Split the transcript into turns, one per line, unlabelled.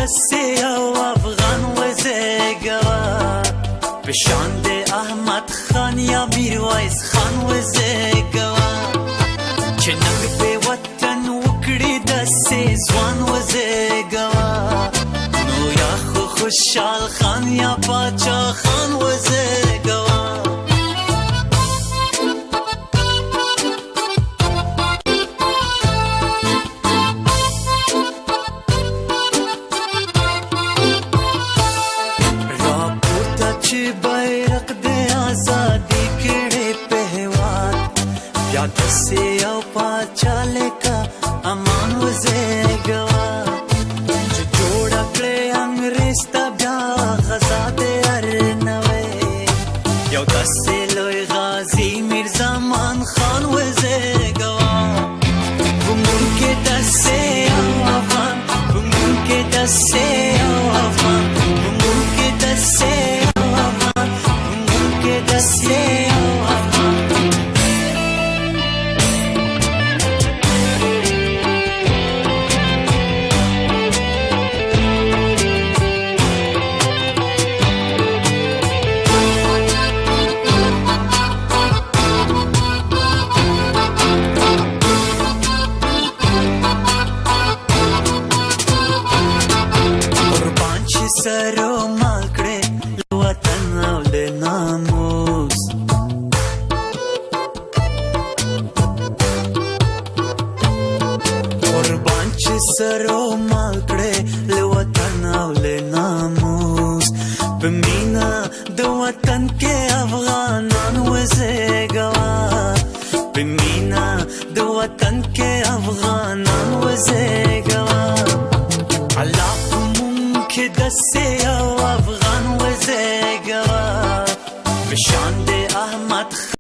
دسه او افغان وزگوا بشاند احمد خان یا میرویس خان وزگوا چې ننګ په وطن وکړي دسه ځوان وزگوا نو یا خو خوشحال خان یا باچا خان وزگوا دسه او پاچا لکا امان وزگوا چې جوړ کړې انګريز ته بیا غزا دې ارنوي یو دسه لوی غازی میرزا مان خان وزگوا بمون کې دسه او افغان بمون کې دسه او افغان بمون کې دسه او افغان بمون کې دسه سرو مالکړې وطن او د ناموس قربان چې سرو مالکړې وطن او د ناموس په مینا د وطن کې افغانان وزګوا په مینا د وطن کې افغانان وزګوا الله دسه